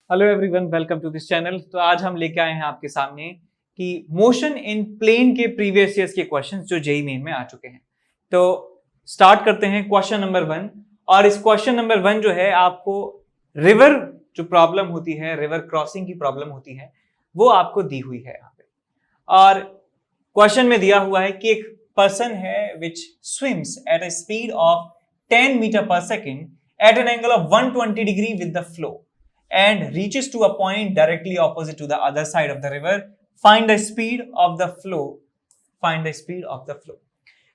Hello everyone, welcome to this channel. तो आज हम लेके आए हैं आपके सामने कि मोशन इन प्लेन के प्रीवियस ईयर्स के क्वेश्चंस जो जेईई मेन में आ चुके हैं। तो स्टार्ट करते हैं क्वेश्चन नंबर 1। और इस क्वेश्चन नंबर 1 जो है, आपको रिवर जो प्रॉब्लम होती है, रिवर क्रॉसिंग की प्रॉब्लम होती है, वो आपको दी हुई है यहाँ पे। और क्वेश्चन में दिया हुआ है कि एक पर्सन है which swims at a speed of 10 metre पर second at an angle of 120 degree with the flow and reaches to a point directly opposite to the other side of the river. Find the speed of the flow. Find the speed of the flow.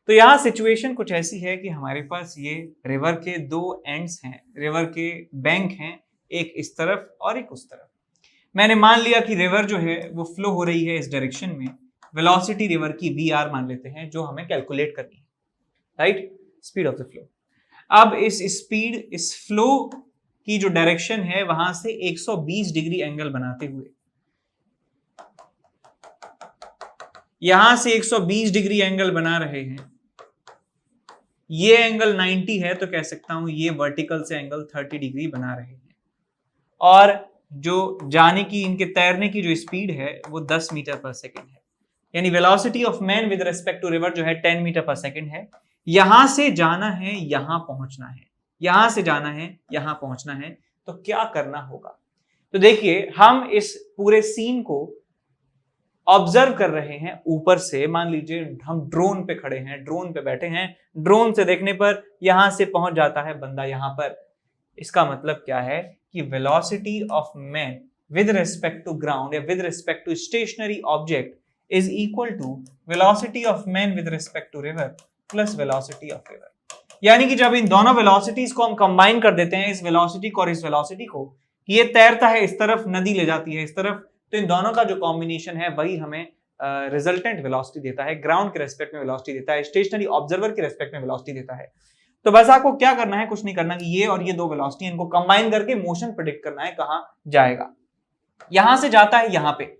तो यहां situation कुछ ऐसी है कि हमारे पास ये river के दो एंड्स हैं, रिवर के बैंक हैं, एक इस तरफ और एक उस तरफ। मैंने मान लिया कि रिवर जो है वो फ्लो हो रही है इस डायरेक्शन में। वेलोसिटी रिवर की वी मान लेते हैं, जो हमें कैलकुलेट करनी है, right? Speed of the flow. अब इस स्पीड, इस फ्लो की जो डायरेक्शन है वहां से 120 डिग्री एंगल बनाते हुए, यहां से 120 डिग्री एंगल बना रहे हैं। ये एंगल 90 है, तो कह सकता हूं ये वर्टिकल से एंगल 30 डिग्री बना रहे हैं। और जो जाने की, इनके तैरने की जो स्पीड है वो 10 मीटर पर सेकेंड है। यानी velocity of man with respect to river जो है 10 मीटर पर सेकेंड है। यहां से जाना है, यहां पहुंचना है, यहां से जाना है, यहां पहुंचना है। तो क्या करना होगा? तो देखिए, हम इस पूरे सीन को ऑब्जर्व कर रहे हैं ऊपर से। मान लीजिए हम ड्रोन पे खड़े हैं, ड्रोन पे बैठे हैं। ड्रोन से देखने पर यहां से पहुंच जाता है बंदा यहां पर। इसका मतलब क्या है कि velocity of man with respect to ground या with respect to stationary object is equal to velocity of man with respect to river plus velocity of river. यानी कि जब इन दोनों वेलोसिटीज को हम कंबाइन कर देते हैं, इस वेलोसिटी को और इस वेलोसिटी को, कि ये तैरता है इस तरफ, नदी ले जाती है इस तरफ, तो इन दोनों का जो कॉम्बिनेशन है वही हमें रिजल्टेंट वेलोसिटी देता है, ग्राउंड के रेस्पेक्ट में वेलोसिटी देता है, स्टेशनरी ऑब्जर्वर के रेस्पेक्ट में वेलोसिटी देता है। तो बस आपको क्या करना है, कुछ नहीं करना, कि ये और ये दो वेलोसिटी, इनको कंबाइन करके मोशन प्रेडिक्ट करना है कहां जाएगा। यहां से जाता है यहां पे,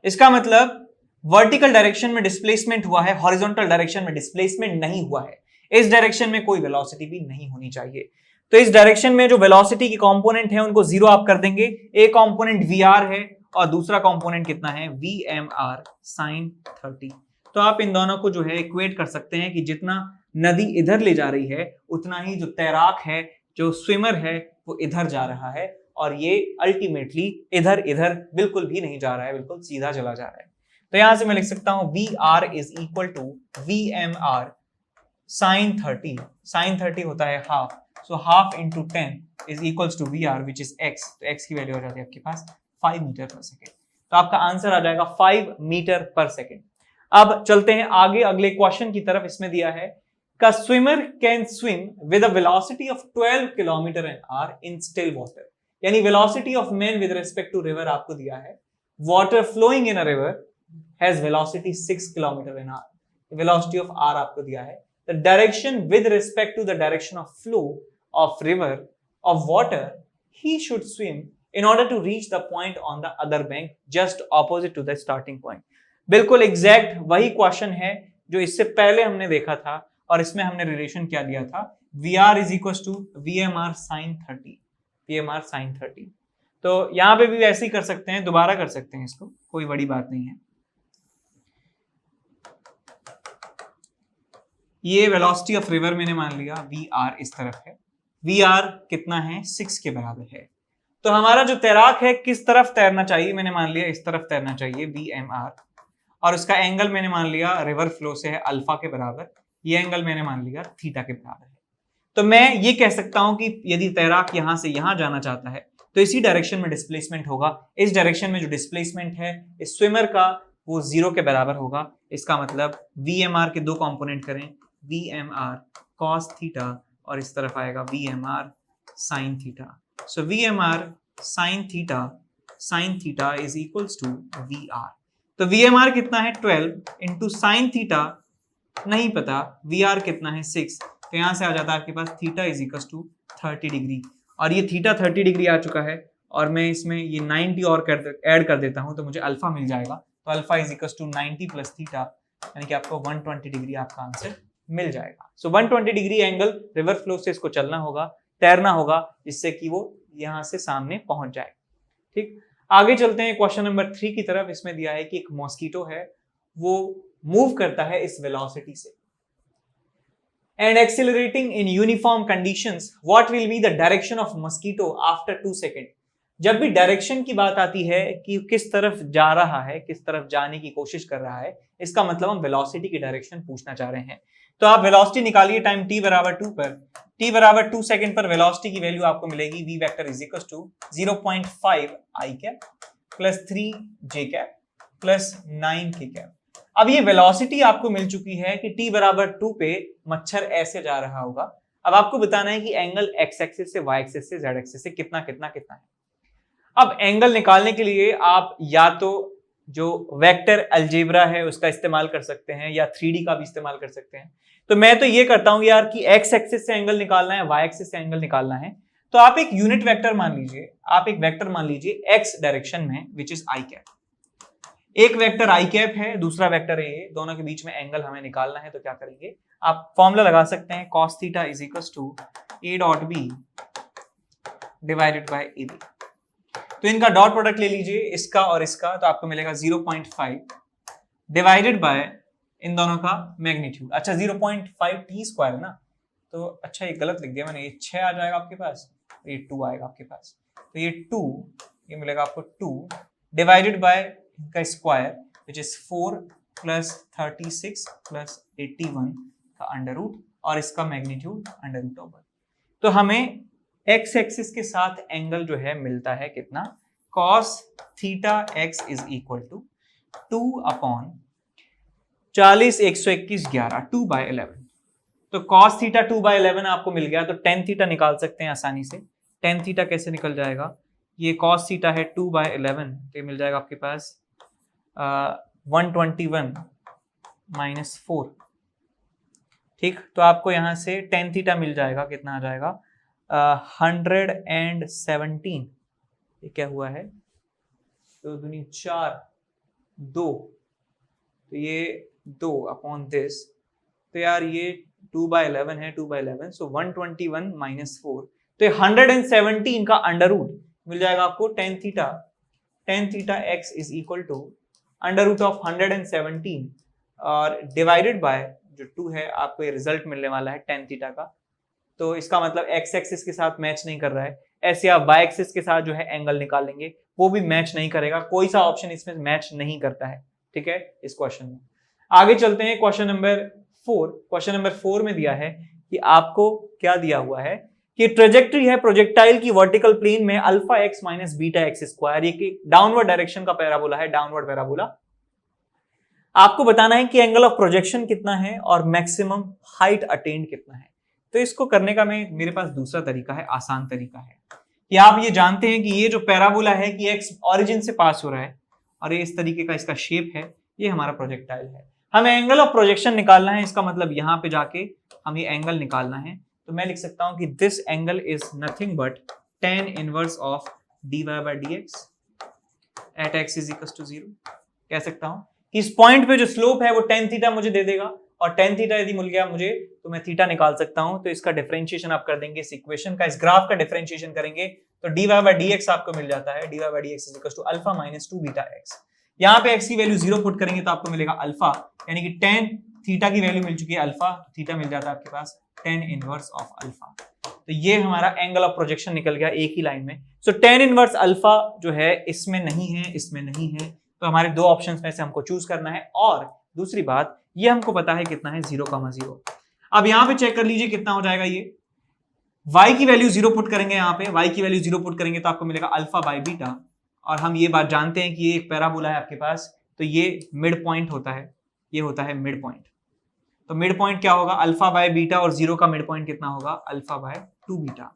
इसका मतलब वर्टिकल डायरेक्शन में डिस्प्लेसमेंट हुआ है, हॉरिजॉन्टल डायरेक्शन में डिस्प्लेसमेंट नहीं हुआ है। इस डायरेक्शन में कोई वेलोसिटी भी नहीं होनी चाहिए। तो इस डायरेक्शन में जो वेलोसिटी की कंपोनेंट है उनको जीरो आप कर देंगे। एक कंपोनेंट वीआर है और दूसरा कंपोनेंट कितना है, वीएमआर sin 30। तो आप इन दोनों को जो है इक्वेट कर सकते हैं कि जितना नदी इधर ले जा रही है उतना ही जो तैराक है, जो स्विमर है, वो इधर जा रहा है। और ये अल्टीमेटली इधर इधर बिल्कुल भी नहीं जा रहा है, बिल्कुल सीधा चला जा रहा है। तो यहां से मैं लिख सकता हूं VR is equal to VMR sin 30। sin 30 होता है half, so half into 10 is equals to VR which is x। तो x की वैल्यू हो जाती है आपके पास 5 मीटर पर सेकेंड। तो आपका आंसर आ जाएगा 5 मीटर पर सेकेंड। अब चलते हैं आगे अगले क्वेश्चन की तरफ। इसमें दिया है का swimmer can swim with a velocity of 12 kilometre an hour in still water. यानी velocity of man with respect to river आपको दिया है। Water flowing in a river has velocity 6 kilometre an hour. Velocity of r आपको दिया है। The direction with respect to the direction of flow of river of water he should swim in order to reach the point on the other bank just opposite to the starting point। बिल्कुल exact वही question है जो इससे पहले हमने देखा था, और इसमें हमने रिलेशन क्या दिया था, VR is equals to VMR sin 30। VMR sin 30। तो यहां पे भी वैसे ही कर सकते हैं, दोबारा कर सकते हैं इसको, कोई बड़ी बात नहीं है। ये वेलोसिटी ऑफ रिवर मैंने मान लिया, VR इस तरफ है, VR कितना है, 6 के बराबर है। तो हमारा जो तैराक है किस तरफ तैरना चाहिए, मैंने मान लिया इस तरफ तैरना चाहिए, VMR। और उसका एंगल मैंने मान लिया रिवर फ्लो से है अल्फा के बराबर, ये एंगल मैंने मान लिया थीटा के बराबर है। तो मैं ये कह सकता हूं कि यदि तैराक यहां से यहां जाना चाहता है तो इसी डायरेक्शन में डिस्प्लेसमेंट होगा। इस डायरेक्शन में जो डिस्प्लेसमेंट है इस स्विमर का, वो 0 के बराबर होगा। इसका मतलब VMR के दो कंपोनेंट करें, VMR cos थीटा और इस तरफ आएगा VMR sin theta. So VMR sin theta is equals to VR। तो VMR कितना है 12 इंटू sin थीटा नहीं पता, VR कितना है 6। तो यहां से आ जाता है आपके पास theta is equals to 30 degree. और ये थीटा 30 डिग्री आ चुका है, और मैं इसमें ये 90 और ऐड कर देता हूं तो मुझे अल्फा मिल जाएगा। तो alpha is equals to 90 plus theta, यानी कि आपको 120 डिग्री आपका आंसर मिल जाएगा। So 120 degree angle river flow से इसको चलना होगा, तैरना होगा, जिससे कि वो यहां से सामने पहुंच जाए। ठीक, आगे चलते हैं क्वेश्चन नंबर 3 की तरफ। इसमें दिया है कि एक मॉस्किटो है, वो मूव करता है इस वेलोसिटी से and accelerating in uniform conditions, what will be the direction of mosquito after 2 seconds? जब भी डायरेक्शन की बात आती है कि किस तरफ जा रहा है, किस तरफ जाने की कोशिश कर रहा है, इसका मतलब हम वेलोसिटी की डायरेक्शन पूछना चाह रहे हैं। तो आप वेलोसिटी निकालिए टाइम t बराबर 2 पर। t बराबर 2 सेकंड पर वेलोसिटी की वैल्यू आपको मिलेगी v vector is equal to 0.5 i cap plus 3 j cap plus 9 k cap. अब ये वेलोसिटी आपको मिल चुकी है कि t बराबर 2 पे मच्छर ऐसे जा रहा होगा। अब आपको बताना है कि एंगल x एक्सिस से y एक्सिस से z एक्सिस से कितना कितना कितना है। अब एंगल निकालने के लिए आप या तो जो वेक्टर अलजेब्रा है उसका इस्तेमाल कर सकते हैं या 3D का भी इस्तेमाल कर सकते हैं। तो मैं तो ये करता हूं यार कि x एक्सिस से एंगल निकालना है, y एक्सिस से एंगल निकालना है, तो आप एक यूनिट वेक्टर मान लीजिए, आप एक वेक्टर मान लीजिए x डायरेक्शन में, विच इज i कैप। एक वेक्टर i कैप है, दूसरा वेक्टर है ये, दोनों के बीच में एंगल हमें निकालना है। तो क्या करेंगे, आप फॉर्मूला लगा सकते हैं cos theta is equal to a dot b divided by ab। तो इनका डॉट प्रोडक्ट ले लीजिए, इसका और इसका, तो आपको मिलेगा 0.5 डिवाइडेड बाय इन दोनों का मैग्नीट्यूड। अच्छा 0.5 t स्क्वायर है ना, तो अच्छा ये गलत लिख दिया मैंने, ये 6 आ जाएगा आपके पास, तो ये 2 आएगा आपके पास। तो ये 2, ये मिलेगा आपको 2 डिवाइडेड बाय का square which is 4 plus 36 plus 81 का अंडर रूट और इसका मैग्नीट्यूड अंडर रूट ओवर। तो हमें x एक्सिस के साथ एंगल जो है मिलता है कितना, cos theta x is equal to 2 upon 40 121 11 2 by 11। तो cos थीटा 2 बाय 11 आपको मिल गया। तो tan थीटा निकाल सकते हैं आसानी से। tan थीटा कैसे निकल जाएगा, ये cos थीटा है 2 बाय 11, तो मिल जाएगा आपके पास 121 माइनस 4। ठीक, तो आपको यहां से tan थीटा मिल जाएगा, कितना आ जाएगा 117। ये क्या हुआ है, 2 दूनी 4 2, तो ये 2 अपॉन दिस, तो यार ये 2 बाय 11 है, 2 बाय 11, सो 121 माइनस 4, तो ये 117 का अंडर रूट मिल जाएगा आपको tan theta x is equal to under root of 117 और डिवाइडेड बाय जो 2 है, आपको ये रिजल्ट मिलने वाला है tan थीटा का। तो इसका मतलब x एक्सिस के साथ मैच नहीं कर रहा है। ऐसे आप y एक्सिस के साथ जो है एंगल निकालेंगे, वो भी मैच नहीं करेगा, कोई सा ऑप्शन इसमें मैच नहीं करता है। ठीक है, इस क्वेश्चन में आगे चलते हैं। क्वेश्चन नंबर 4, क्वेश्चन नंबर 4 में दिया है कि आपको क्या दिया हुआ है कि ट्रेजेक्टरी है प्रोजेक्टाइल की वर्टिकल प्लेन में alpha x minus beta x square, ये कि डाउनवर्ड डायरेक्शन का पैराबोला है, डाउनवर्ड पैराबोला। आपको बताना है कि एंगल ऑफ प्रोजेक्शन कितना है और मैक्सिमम हाइट अटेन्ड कितना है। तो इसको करने का मेरे पास दूसरा तरीका है, आसान तरीका है कि आप ये जानते हैं कि ये जो पैराबोला है कि एक्स ऑरिजिन से पास हो रहा है और ये इस तरीके का इसका शेप है, ये हमारा प्रोजेक्टाइल है। हमें एंगल ऑफ प्रोजेक्शन निकालना है, इसका मतलब यहां पे जाके हमें एंगल निकालना है। तो मैं लिख सकता हूं कि this angle is nothing but tan inverse of dy by dx at x is equal to 0। कह सकता हूं कि इस पॉइंट पे जो स्लोप है वो tan थीटा मुझे दे देगा, और tan थीटा यदि मिल गया मुझे तो मैं थीटा निकाल सकता हूं। तो इसका डिफरेंशिएशन आप कर देंगे, इस इक्वेशन का, इस ग्राफ का डिफरेंशिएशन करेंगे तो dy by dx आपको मिल जाता है, dy by dx is equal to alpha minus 2 beta x। यहां पे x की वैल्यू 0 पुट करेंगे तो आपको मिलेगा अल्फा, यानी कि tan थीटा की वैल्यू मिल चुकी है अल्फा, तो थीटा मिल जाता है आपके पास tan इनवर्स ऑफ अल्फा। तो ये हमारा एंगल ऑफ प्रोजेक्शन निकल गया एक ही लाइन में। सो tan इनवर्स अल्फा जो है इसमें नहीं है, इसमें नहीं है, तो हमारे दो ऑप्शंस में से हमको चूज करना है। और दूसरी बात, ये हमको पता है कितना है 0,0। अब यहां पे चेक कर लीजिए कितना हो जाएगा। ये y की वैल्यू 0 पुट करेंगे, यहाँ पे y की वैल्यू 0 पुट करेंगे तो आपको मिलेगा अल्फा बाय बीटा। और हम ये बात जानते हैं कि ये एक पैराबोला है आपके पास, तो ये मिड पॉइंट होता है, ये होता है मिड पॉइंट। तो मिड पॉइंट क्या होगा, अल्फा बाय बीटा, और 0 का मिड पॉइंट कितना होगा, अल्फा बाय 2 बीटा।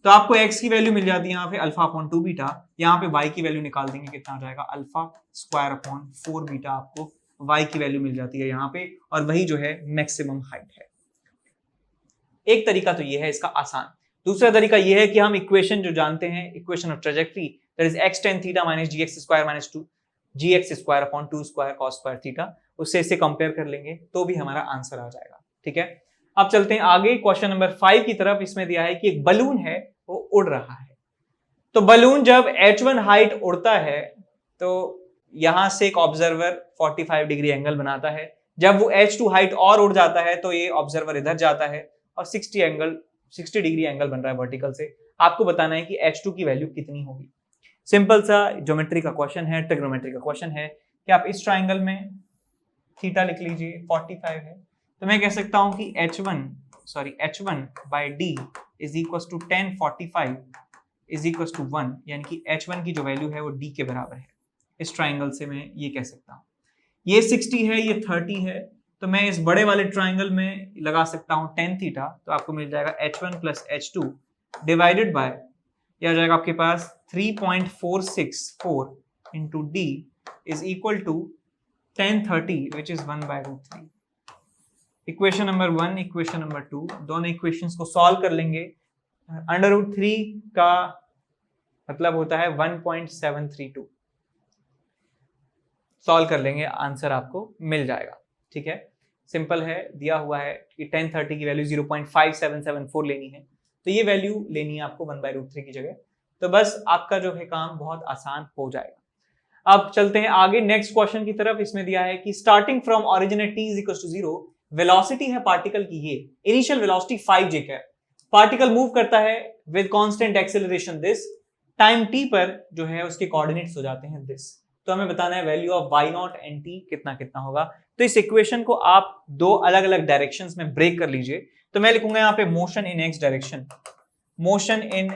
तो आपको x की वैल्यू मिल जाती है यहाँ पे अल्फा अपॉन 2 बीटा, यहाँ पे y की वैल्यू निकाल देंगे, कितना हो जाएगा अल्फा स्क्वायर अपॉन 4 बीटा, आपको y की वैल्यू मिल जाती है यहाँ पे, और वही जो है मैक्सिमम हाइट है। एक तरीका तो ये है इसका आसान। दूसरा तरीका ये है कि हम इक्वेशन जो जानते हैं, equation of trajectory, that is x tan theta minus gx square minus 2 gx square upon 2 square cos square theta, उससे इसे कंपेयर कर लेंगे तो भी हमारा आंसर आ जाएगा। ठीक है, अब चलते हैं आगे क्वेश्चन नंबर 5 की तरफ। इसमें दिया है कि एक बलून है वो उड़ रहा है। तो तो बलून जब h1 हाइट उड़ता है तो यहां से एक ऑब्जर्वर 45 डिग्री एंगल बनाता है। जब वो h2 हाइट और उड़ जाता है तो ये ऑब्जर्वर इधर जाता है और 60 डिग्री एंगल बन रहा है वर्टिकल से। आपको बताना है कि h2 की वैल्यू कितनी होगी। सिंपल सा ज्योमेट्री का क्वेश्चन है, ट्रिग्नोमेट्री का क्वेश्चन है कि आप इस ट्राइंगल में थीटा लिख लीजिए, 45 है, तो मैं कह सकता हूं कि h1 by d is equal to 10 45 is equal to 1, यानी कि h1 की जो वैल्यू है वो d के बराबर है। इस ट्राइंगल से मैं ये कह सकता हूँ। ये 60 है, ये 30 है, तो मैं इस बड़े वाले ट्राइंगल में लगा सकता हूँ tan थीटा, तो आपको मिल जाएगा h1 plus h2 divided by, यह आ जाएगा आपके पास 3.464 into d is equal to tan 30 which is 1/√3। Equation number 1, equation number 2, दोनों इक्वेशंस को सॉल्व कर लेंगे। √3 का मतलब होता है 1.732। सॉल्व कर लेंगे, आंसर आपको मिल जाएगा। ठीक है, सिंपल है, दिया हुआ है कि tan 30 की वैल्यू 0.5774 लेनी है, तो ये वैल्यू लेनी है आपको 1/√3 की जगह। तो बस आपका जो है काम बहुत आसान हो जाएगा। अब चलते हैं आगे नेक्स्ट क्वेश्चन की तरफ। इसमें दिया है कि starting from origin at t = 0, velocity है पार्टिकल की ये, इनिशियल वेलोसिटी 5 j है, पार्टिकल मूव करता है with constant acceleration this, time t पर जो है उसके कोऑर्डिनेट्स हो जाते हैं दिस। तो हमें बताना है value of y0 and t कितना कितना होगा। तो इस इक्वेशन को आप दो अलग अलग डायरेक्शंस में ब्रेक कर लीजिए। तो मैं लिखूंगा यहाँ पे motion in x direction, motion in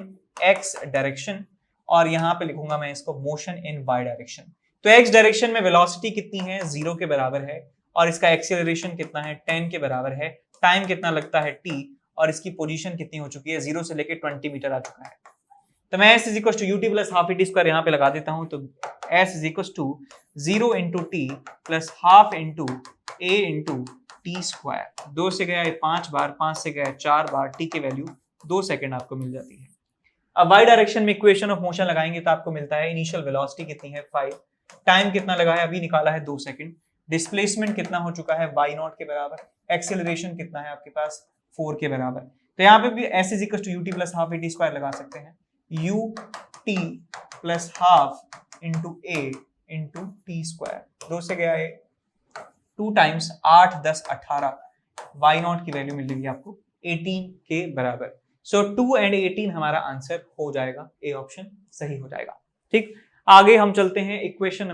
x direction, और यहाँ पे लिखूंगा मैं इसको मोशन इन y डायरेक्शन। तो x डायरेक्शन में वेलोसिटी कितनी है, 0 के बराबर है, और इसका एक्सेलरेशन कितना है, 10 के बराबर है, टाइम कितना लगता है t, और इसकी पोजीशन कितनी हो चुकी है, 0 से लेके 20 मीटर आ चुका है। तो मैं s = ut plus half et square यहाँ पे लगा देता हूं। तो s = 0 into T plus half into a into T square. 2 से गया 5 बार, 5 से गया 4 बार, t की वैल्यू 2 सेकंड आपको मिल जाती है। अब y डायरेक्शन में इक्वेशन ऑफ मोशन लगाएंगे तो आपको मिलता है इनिशियल वेलोसिटी कितनी है 5, टाइम कितना लगा है, अभी निकाला है 2 सेकंड, डिस्प्लेसमेंट कितना हो चुका है y0 के बराबर, एक्सेलरेशन कितना है आपके पास 4 के बराबर। तो यहाँ पे भी s = ut plus half et square लगा सकते हैं, ut plus half into a into T square. 2 से गया 2 टाइम्स 8 10 18, y0 की वैल्यू मिल जाएगी आपको 18 के बराबर। सो 2 and 18 हमारा आंसर हो जाएगा, ए ऑप्शन सही हो जाएगा। ठीक, आगे हम चलते हैं क्वेश्चन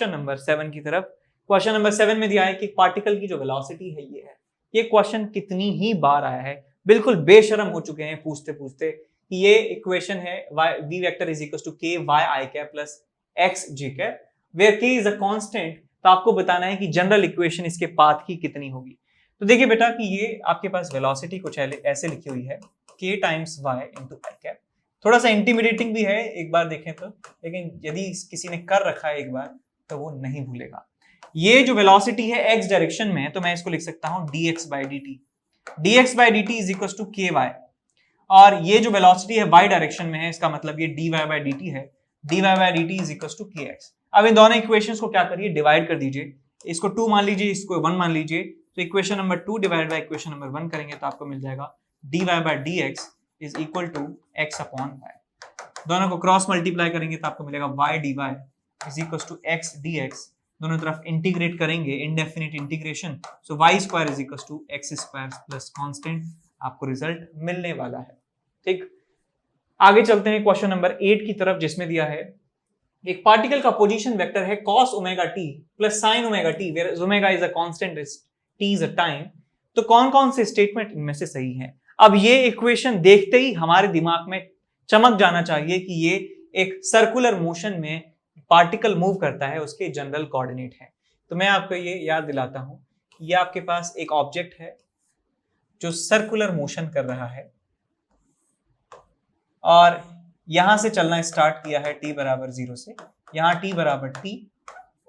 नंबर 7 की तरफ। क्वेश्चन नंबर 7 में दिया है कि पार्टिकल की जो वेलोसिटी है ये है। ये क्वेश्चन कितनी ही बार आया है, बिल्कुल बेशरम हो चुके हैं पूछते पूछते कि ये इक्वेशन है v vector is equal to k y I cap plus x j cap where k is a constant. तो आपको बताना है कि जनरल इक्वेशन इसके पाथ की कितनी होगी। तो देखिए बेटा कि ये आपके पास वेलोसिटी कुछ ऐसे लिखी हुई है, k टाइम्स y इंटू आई कैप। थोड़ा सा इंटिमिडेटिंग भी है एक बार देखें तो, लेकिन यदि किसी ने कर रखा है एक बार तो वो नहीं भूलेगा। ये जो वेलोसिटी है x डायरेक्शन में, तो मैं इसको लिख सकता हूं dx by dt, dx by dt is equal to ky, और ये जो वेलोसिटी है y डायरेक्शन में है, इसका मतलब ये dy बाई dt है, dy by dt is equal to kx। अब इन दोनों इक्वेशंस को क्या करिए, डिवाइड कर दीजिए, इसको 2 मान लीजिए, इसको 1 मान लीजिए। तो equation number 2 divide by equation number 1 करेंगे तो आपको मिल जाएगा dy by dx is equal to x upon y। दोनों को क्रॉस मल्टीप्लाई करेंगे तो आपको मिलेगा y dy is equal to x dx। दोनों तरफ इंटीग्रेट करेंगे, indefinite integration, so y square is equal to x square plus constant, आपको रिजल्ट मिलने वाला है। ठीक, आगे चलते हैं क्वेश्चन नंबर 8 की तरफ, जिसमें दिया है एक पार्टिकल का पोजीशन वेक्टर है cos omega t plus sin omega t where omega is a constant, t is a time. तो कौन कौन से स्टेटमेंट इनमें से सही हैं? अब ये इक्वेशन देखते ही हमारे दिमाग में चमक जाना चाहिए कि ये एक सर्कुलर मोशन में पार्टिकल मूव करता है, उसके जनरल कोऑर्डिनेट है। तो मैं आपको ये याद दिलाता हूं कि ये आपके पास एक ऑब्जेक्ट है जो सर्कुलर मोशन कर रहा है, और यहां से चलना स्टार्ट किया है t बराबर 0 से, यहां t बराबर t,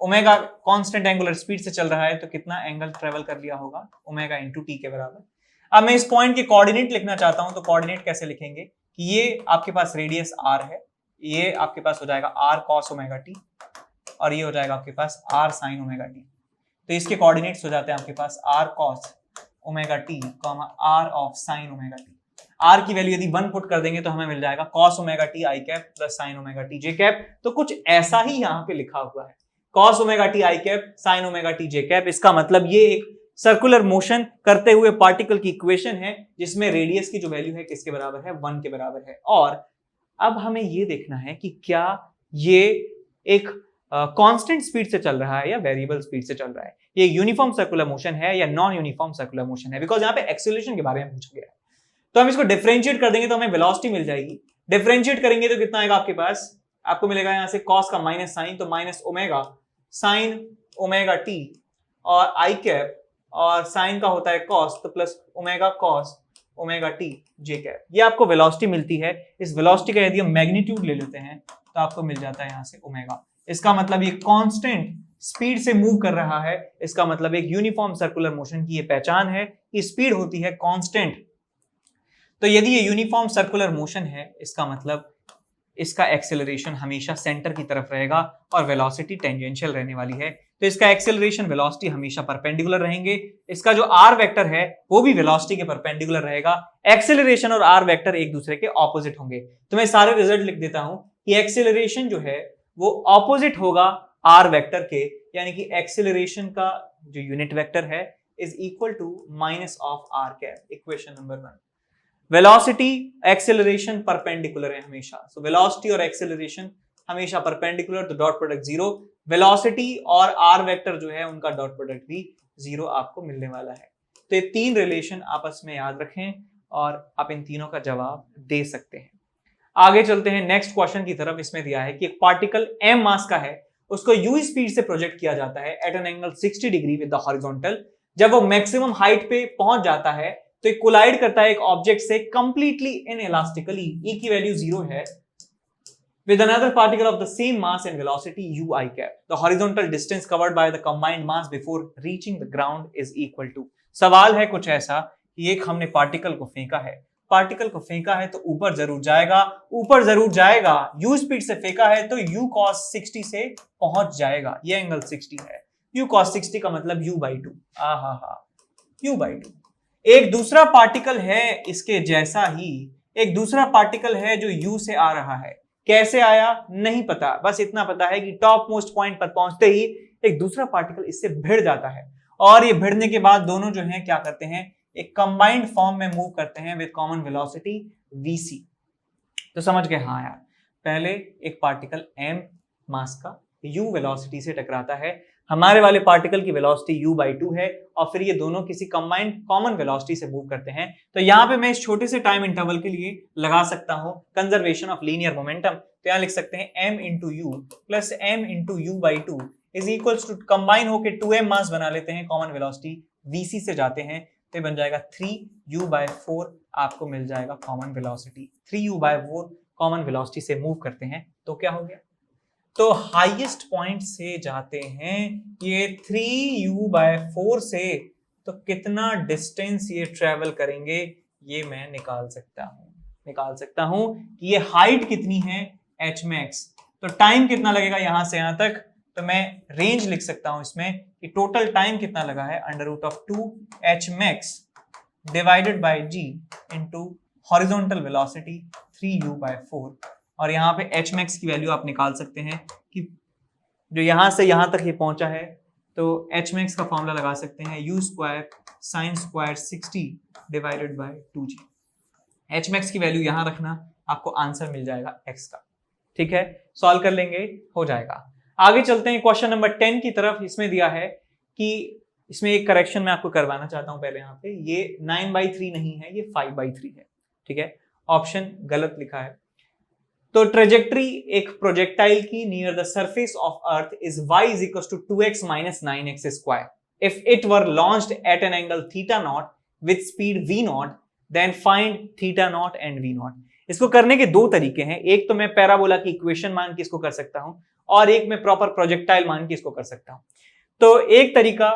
omega constant angular speed से चल रहा है, तो कितना एंगल ट्रेवल कर लिया होगा, ओमेगा इंटू टी के बराबर। अब मैं इस पॉइंट के कोऑर्डिनेट लिखना चाहता हूं, तो कोऑर्डिनेट कैसे लिखेंगे कि ये आपके पास रेडियस r है, ये आपके पास हो जाएगा r cos ओमेगा t, और ये हो जाएगा आपके पास r sin ओमेगा t। तो इसके कोऑर्डिनेट्स हो जाते हैं आपके पास r cos omega t, r of sin omega t। r की वैल्यू यदि 1 पुट कर देंगे तो हमें मिल जाएगा cos omega T I cap plus sin omega t j cap. तो कुछ ऐसा ही यहाँ पे लिखा हुआ है, cos omega T I cap sin omega t j cap. इसका मतलब ये एक सर्कुलर मोशन करते हुए पार्टिकल की इक्वेशन है जिसमें रेडियस की जो वैल्यू है किसके बराबर है, 1 के बराबर है। और अब हमें ये देखना है कि क्या ये एक कांस्टेंट स्पीड से चल रहा है या वेरिएबल स्पीड से चल रहा है, ये यूनिफॉर्म सर्कुलर मोशन है या नॉन यूनिफॉर्म सर्कुलर मोशन है, बिकॉज यहाँ पे एक्सीलरेशन के बारे में पूछा गया है। तो हम इसको डिफरेंशिएट कर देंगे तो हमें वेलोसिटी मिल जाएगी। डिफरेंशिएट करेंगे तो कितना आएगा आपके पास, आपको मिलेगा यहाँ से कॉस का माइनस साइन, तो minus omega sine omega T और आई कैप, और साइन का होता है कॉस तो plus omega cos omega t j cap. ये आपको वेलोसिटी मिलती है। इस वेलोसिटी का यदि हम मैग्नीट्यूड ले लेते हैं तो आपको मिल जाता है यहाँ से ओमेगा। इसका मतलब ये कांस्टेंट स्पीड से मूव कर रहा है, इसका मतलब एक यूनिफॉर्म सर्कुलर मोशन की ये पहचान है कि स्पीड होती है कांस्टेंट। तो यदि ये यूनिफॉर्म सर्कुलर मोशन है इसका मतलब इसका एक्सेलरेशन हमेशा सेंटर की तरफ रहेगा और वेलोसिटी टेंजेंशियल रहने वाली है। तो इसका एक्सेलरेशन वेलोसिटी हमेशा परपेंडिकुलर रहेंगे। इसका जो आर वेक्टर है वो भी वेलोसिटी के परपेंडिकुलर रहेगा। एक्सेलरेशन और आर वेक्टर एक दूसरे के ऑपोजिट होंगे। तो मैं सारे रिजल्ट लिख देता हूं कि एक्सेलरेशन जो है वो ऑपोजिट होगा आर वेक्टर के, यानी कि एक्सेलरेशन का जो यूनिट वेक्टर है is equal to minus of R cap. Equation number 1। Velocity acceleration perpendicular है हमेशा, सो वेलोसिटी और एक्सेलरेशन हमेशा परपेंडिकुलर, तो डॉट प्रोडक्ट 0। वेलोसिटी और आर वेक्टर जो है उनका डॉट प्रोडक्ट भी 0 आपको मिलने वाला है। तो ये तीन रिलेशन आपस में याद रखें और आप इन तीनों का जवाब दे सकते हैं। आगे चलते हैं नेक्स्ट क्वेश्चन की तरफ। इसमें दिया है कि एक पार्टिकल m मास का है, उसको u स्पीड से प्रोजेक्ट किया जाता है at an angle 60 degree with the horizontal. जब वो मैक्सिमम हाइट पे पहुंच जाता है तो एक कोलाइड करता है एक ऑब्जेक्ट से कंप्लीटली इनइलास्टिकली, e की वैल्यू 0 है, with another particle of the same mass and velocity u I cap. The horizontal distance covered by the combined mass before reaching the ground is equal to। सवाल है कुछ ऐसा कि एक हमने पार्टिकल को फेंका है, पार्टिकल को फेंका है तो ऊपर जरूर जाएगा, ऊपर जरूर जाएगा, u स्पीड से फेंका है तो u cos 60 से पहुंच जाएगा। ये एंगल 60 है, u cos 60 का मतलब u by 2। u by 2। एक दूसरा पार्टिकल है इसके जैसा ही, एक दूसरा पार्टिकल है जो u से आ रहा है। कैसे आया नहीं पता, बस इतना पता है कि टॉप मोस्ट पॉइंट पर पहुंचते ही एक दूसरा पार्टिकल इससे भिड़ जाता है, और ये भिड़ने के बाद दोनों जो हैं क्या करते हैं, एक कंबाइंड फॉर्म में मूव करते हैं विद कॉमन वेलोसिटी vc। तो समझ गए, हाँ यार, पहले एक पार्टिकल m मास का u वेलोसिटी से टकराता है, हमारे वाले पार्टिकल की वेलोसिटी u by 2 है, और फिर ये दोनों किसी कंबाइंड कॉमन वेलोसिटी से मूव करते हैं। तो यहाँ पे मैं इस छोटे से टाइम इंटरवल के लिए लगा सकता हूँ कंजर्वेशन ऑफ लीनियर मोमेंटम। तो यहाँ लिख सकते हैं m into U plus m into U by 2 is equals to, combine होकर 2m मास बना लेते हैं, कॉमन वेलोसिटी vc से जाते हैं तो बन जाएगा 3u by 4, आपको मिल जाएगा common velocity. 3u by 4 common velocity से मूव करते हैं तो क्या हो गया, तो हाईएस्ट पॉइंट से जाते हैं ये 3u by 4 से, तो कितना डिस्टेंस ये ट्रेवल करेंगे ये मैं निकाल सकता हूं कि ये हाइट कितनी है h max, तो टाइम कितना लगेगा यहां से यहां तक, तो मैं रेंज लिख सकता हूं इसमें कि टोटल टाइम कितना लगा है, under root of 2h max divided by g into horizontal velocity 3u by 4। और यहाँ पे h max की वैल्यू आप निकाल सकते हैं कि जो यहां से यहां तक ये पहुंचा है, तो h max का फॉर्मूला लगा सकते हैं u square sine square 60 divided by 2g। h max की वैल्यू यहां रखना, आपको आंसर मिल जाएगा x का। ठीक है, सॉल्व कर लेंगे, हो जाएगा। आगे चलते हैं क्वेश्चन नंबर 10 की तरफ। इसमें दिया है कि इसमें एक करेक्शन मैं आपको करवाना चाहता हूं पहले, यहाँ पे ये 9/3 नहीं है, ये 5/3 है। ठीक है, ऑप्शन गलत लिखा है। तो ट्रेजेक्ट्री एक प्रोजेक्टाइल की near the surface of earth is y is equal to 2x minus 9x square if it were launched at an angle theta not with speed v not, then find theta not and v not. इसको करने के दो तरीके हैं, एक तो मैं parabola की इक्वेशन मान के इसको कर सकता हूं, और एक मैं प्रॉपर प्रोजेक्टाइल मान के इसको कर सकता हूं। तो एक तरीका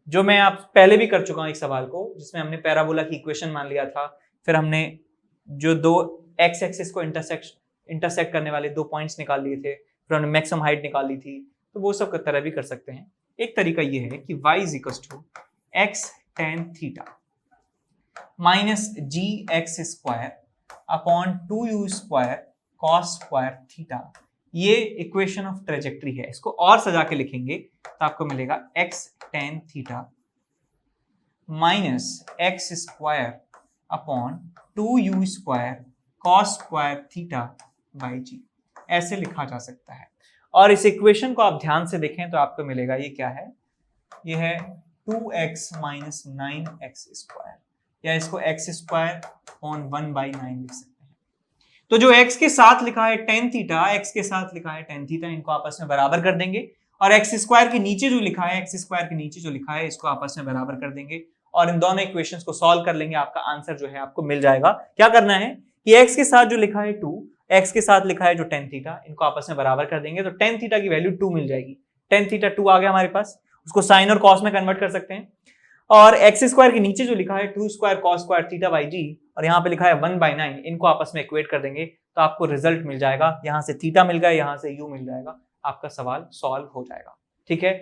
जो मैं आप पहले भी कर चुका हूं एक सवाल को, जिसमें हमने पैराबोला की इक्वेशन मान लिया था, फिर हमने जो दो एक्स एक्सिस को इंटरसेक्ट करने वाले दो पॉइंट्स निकाल लिए थे, फिर हमने मैक्सिमम हाइट निकाल ली थी, तो वो सब की तरह भी कर सकते हैं। एक तरीका ये है कि y is equal to x tan theta. Minus g x square upon 2u square cos square theta, ये इक्वेशन ऑफ ट्रेजेक्ट्री है। इसको और सजा के लिखेंगे तो आपको मिलेगा x tan theta minus x square upon 2u square cos square theta by g, ऐसे लिखा जा सकता है। और इस इक्वेशन को आप ध्यान से देखें तो आपको मिलेगा ये क्या है, ये है 2x माइनस 9x स्क्वायर, या इसको x स्क्वायर ऑन 1/9 लिख सकते हैं। तो जो x के साथ लिखा है tan थीटा, x के साथ लिखा है tan थीटा, इनको आपस में बराबर कर देंगे, और x स्क्वायर के नीचे जो लिखा है, x स्क्वायर के नीचे जो लिखा है, इसको आपस में बराबर कर देंगे और इन दोनों इक्वेशंस को सॉल्व कर लेंगे। आपका आंसर जो है आपको मिल जाएगा। क्या करना है कि x के साथ जो लिखा है 2, x के साथ लिखा है जो tan थीटा, इनको आपस में बराबर कर देंगे तो tan थीटा की वैल्यू 2 मिल जाएगी। tan थीटा 2 आ गया हमारे पास, उसको साइन और कॉस में कन्वर्ट कर सकते हैं। और एक्स स्क्वायर के नीचे जो लिखा है 2 square cos square theta by g, और यहाँ पे लिखा है 1/9, इनको आपस में इक्वेट कर देंगे तो आपको रिजल्ट मिल जाएगा। यहाँ से थीटा मिल गया, यहाँ से यू मिल जाएगा, आपका सवाल सॉल्व हो जाएगा। ठीक है।